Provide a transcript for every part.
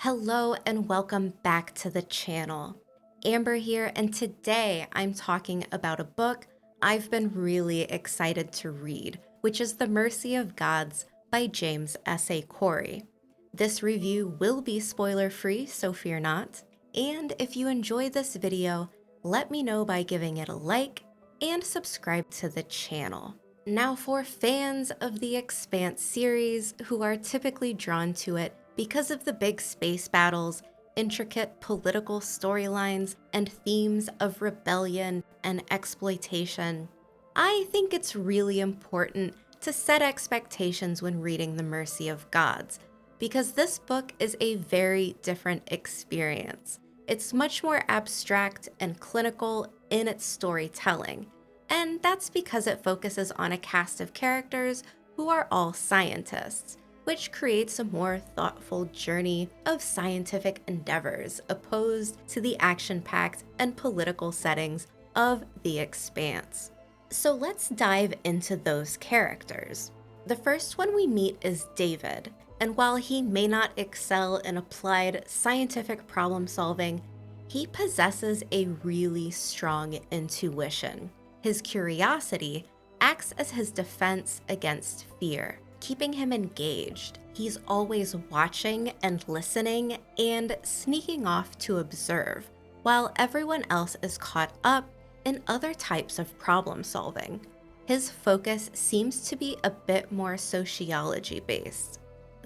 Hello and welcome back to the channel. Amber here, and today I'm talking about a book I've been really excited to read, which is The Mercy of Gods by James S.A. This review will be spoiler-free, so fear not. And if you enjoyed this video, let me know by giving it a like and subscribe to the channel. Now, for fans of the Expanse series who are typically drawn to it because of the big space battles, intricate political storylines, and themes of rebellion and exploitation, I think it's really important to set expectations when reading The Mercy of Gods, because this book is a very different experience. It's much more abstract and clinical in its storytelling, and that's because it focuses on a cast of characters who are all scientists, which creates a more thoughtful journey of scientific endeavors opposed to the action-packed and political settings of The Expanse. So let's dive into those characters. The first one we meet is Dafyd, and while he may not excel in applied scientific problem solving, he possesses a really strong intuition. His curiosity acts as his defense against fear, keeping him engaged. He's always watching and listening and sneaking off to observe, while everyone else is caught up in other types of problem solving. His focus seems to be a bit more sociology-based.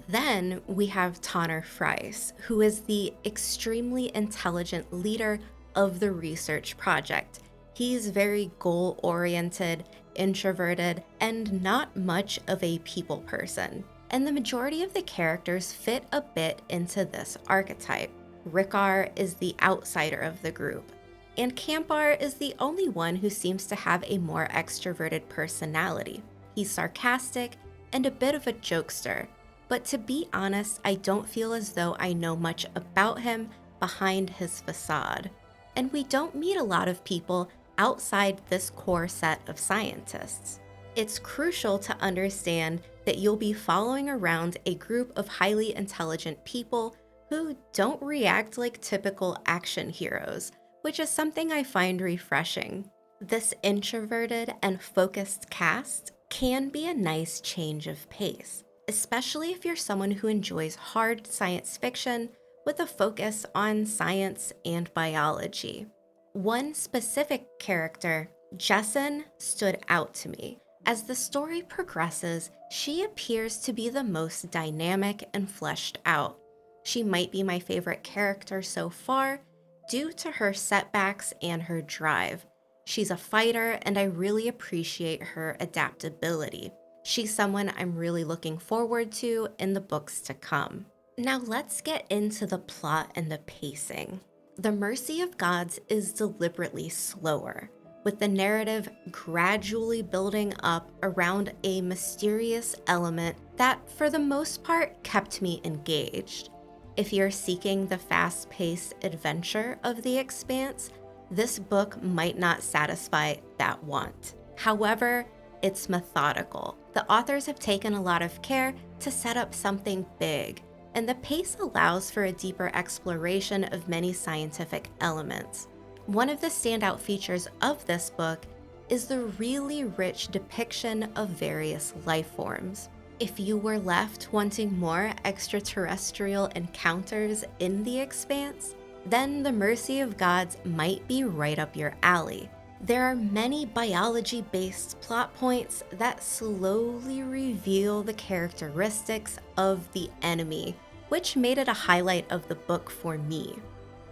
Then we have Tanner Fries, who is the extremely intelligent leader of the research project. He's very goal-oriented, introverted, and not much of a people person. And the majority of the characters fit a bit into this archetype. Rikar is the outsider of the group, and Kampar is the only one who seems to have a more extroverted personality. He's sarcastic and a bit of a jokester, but to be honest, I don't feel as though I know much about him behind his facade. And we don't meet a lot of people outside this core set of scientists. It's crucial to understand that you'll be following around a group of highly intelligent people who don't react like typical action heroes, which is something I find refreshing. This introverted and focused cast can be a nice change of pace, especially if you're someone who enjoys hard science fiction with a focus on science and biology. One specific character, Jessin, stood out to me. As the story progresses, she appears to be the most dynamic and fleshed out. She might be my favorite character so far due to her setbacks and her drive. She's a fighter, and I really appreciate her adaptability. She's someone I'm really looking forward to in the books to come. Now let's get into the plot and the pacing. The Mercy of Gods is deliberately slower, with the narrative gradually building up around a mysterious element that, for the most part, kept me engaged. If you're seeking the fast-paced adventure of The Expanse, this book might not satisfy that want. However, it's methodical. The authors have taken a lot of care to set up something big, and the pace allows for a deeper exploration of many scientific elements. One of the standout features of this book is the really rich depiction of various life forms. If you were left wanting more extraterrestrial encounters in The Expanse, then The Mercy of Gods might be right up your alley. There are many biology-based plot points that slowly reveal the characteristics of the enemy, which made it a highlight of the book for me.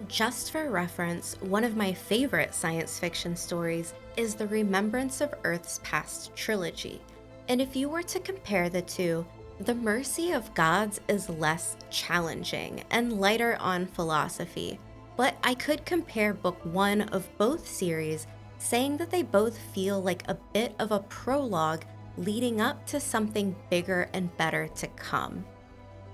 Just for reference, one of my favorite science fiction stories is the Remembrance of Earth's Past trilogy, and if you were to compare the two, The Mercy of Gods is less challenging and lighter on philosophy, but I could compare book one of both series, saying that they both feel like a bit of a prologue leading up to something bigger and better to come.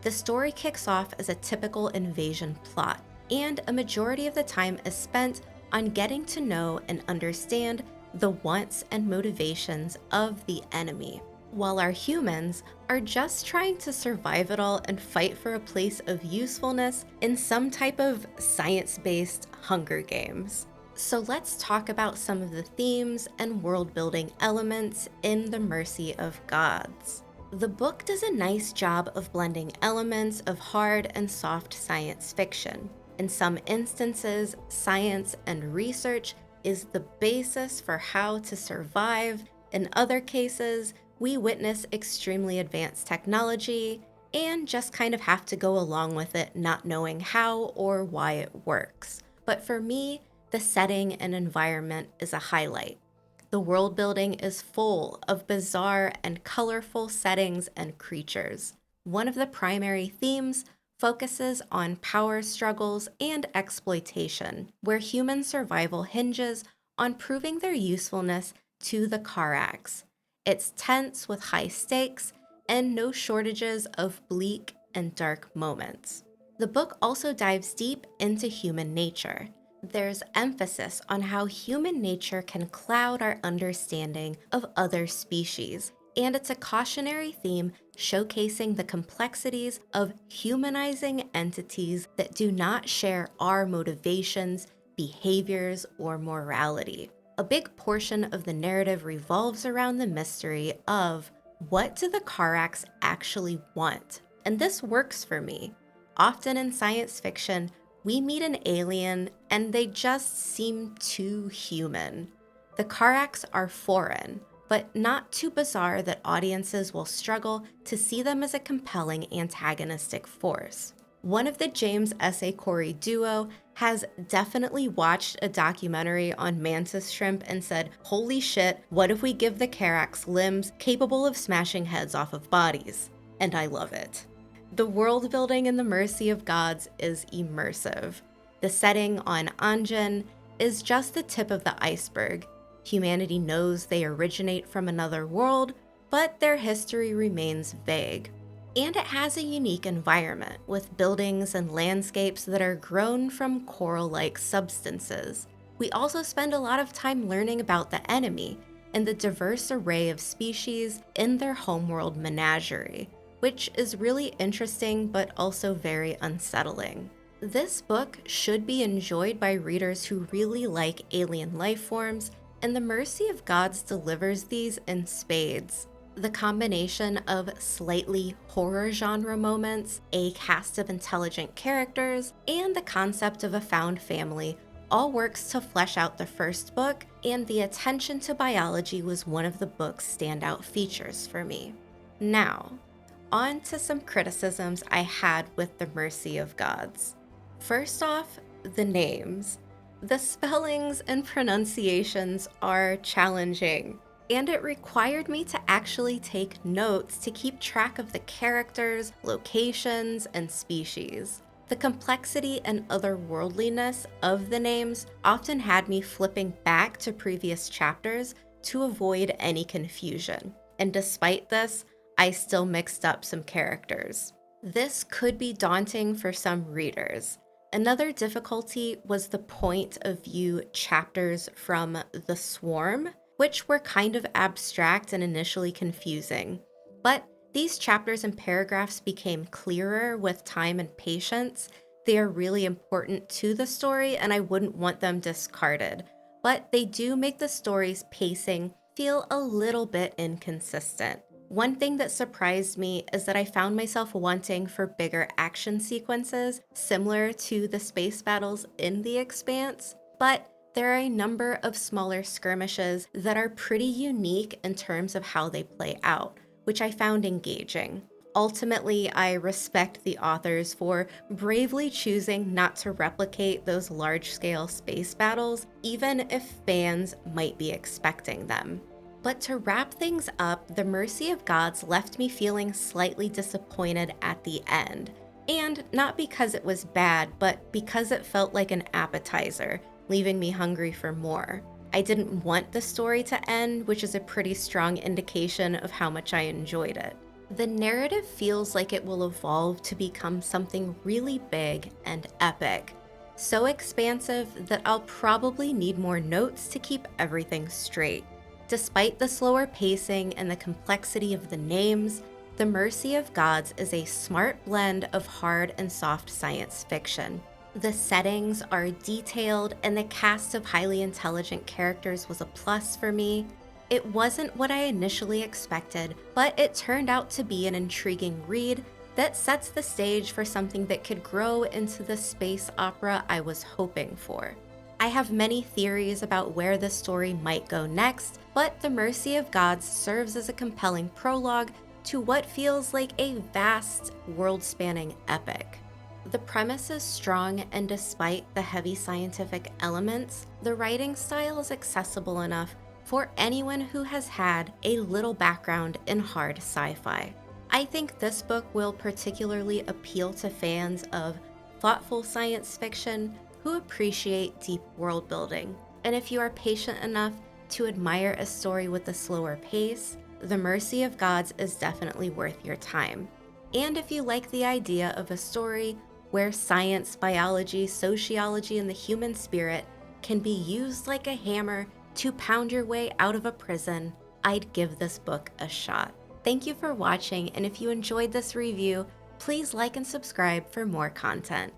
The story kicks off as a typical invasion plot, and a majority of the time is spent on getting to know and understand the wants and motivations of the enemy. while our humans are just trying to survive it all and fight for a place of usefulness in some type of science-based Hunger Games. So let's talk about some of the themes and world-building elements in The Mercy of Gods. The book does a nice job of blending elements of hard and soft science fiction. In some instances, science and research is the basis for how to survive. In other cases, we witness extremely advanced technology and just kind of have to go along with it, not knowing how or why it works. But for me, the setting and environment is a highlight. The world building is full of bizarre and colorful settings and creatures. One of the primary themes focuses on power struggles and exploitation, where human survival hinges on proving their usefulness to the Carryx. It's tense with high stakes and no shortages of bleak and dark moments. The book also dives deep into human nature. There's emphasis on how human nature can cloud our understanding of other species, and it's a cautionary theme showcasing the complexities of humanizing entities that do not share our motivations, behaviors, or morality. A big portion of the narrative revolves around the mystery of what do the Carryx actually want? And this works for me. Often in science fiction, we meet an alien and they just seem too human. The Carryx are foreign, but not too bizarre that audiences will struggle to see them as a compelling antagonistic force. One of the James S.A. duo has definitely watched a documentary on mantis shrimp and said, holy shit, what if we give the Carryx limbs capable of smashing heads off of bodies? And I love it. The world building in The Mercy of Gods is immersive. The setting on Anjiin is just the tip of the iceberg. Humanity knows they originate from another world, but their history remains vague. And it has a unique environment with buildings and landscapes that are grown from coral-like substances. We also spend a lot of time learning about the enemy and the diverse array of species in their homeworld menagerie, which is really interesting but also very unsettling. This book should be enjoyed by readers who really like alien life forms, and The Mercy of Gods delivers these in spades. The combination of slightly horror genre moments, a cast of intelligent characters, and the concept of a found family all works to flesh out the first book, and the attention to biology was one of the book's standout features for me. Now, on to some criticisms I had with The Mercy of Gods. First off, the names. The spellings and pronunciations are challenging, and it required me to actually take notes to keep track of the characters, locations, and species. The complexity and otherworldliness of the names often had me flipping back to previous chapters to avoid any confusion. And despite this, I still mixed up some characters. This could be daunting for some readers. Another difficulty was the point of view chapters from The Swarm, which were kind of abstract and initially confusing. But these chapters and paragraphs became clearer with time and patience. They are really important to the story, and I wouldn't want them discarded. But they do make the story's pacing feel a little bit inconsistent. One thing that surprised me is that I found myself wanting for bigger action sequences, similar to the space battles in The Expanse, but there are a number of smaller skirmishes that are pretty unique in terms of how they play out, which I found engaging. Ultimately, I respect the authors for bravely choosing not to replicate those large-scale space battles, even if fans might be expecting them. But to wrap things up, The Mercy of Gods left me feeling slightly disappointed at the end. And not because it was bad, but because it felt like an appetizer, leaving me hungry for more. I didn't want the story to end, which is a pretty strong indication of how much I enjoyed it. The narrative feels like it will evolve to become something really big and epic. So expansive that I'll probably need more notes to keep everything straight. Despite the slower pacing and the complexity of the names, The Mercy of Gods is a smart blend of hard and soft science fiction. The settings are detailed, and the cast of highly intelligent characters was a plus for me. It wasn't what I initially expected, but it turned out to be an intriguing read that sets the stage for something that could grow into the space opera I was hoping for. I have many theories about where the story might go next, but The Mercy of Gods serves as a compelling prologue to what feels like a vast, world-spanning epic. The premise is strong, and despite the heavy scientific elements, the writing style is accessible enough for anyone who has had a little background in hard sci-fi. I think this book will particularly appeal to fans of thoughtful science fiction who appreciate deep world building. And if you are patient enough to admire a story with a slower pace, The Mercy of Gods is definitely worth your time. And if you like the idea of a story where science, biology, sociology, and the human spirit can be used like a hammer to pound your way out of a prison, I'd give this book a shot. Thank you for watching, and if you enjoyed this review, please like and subscribe for more content.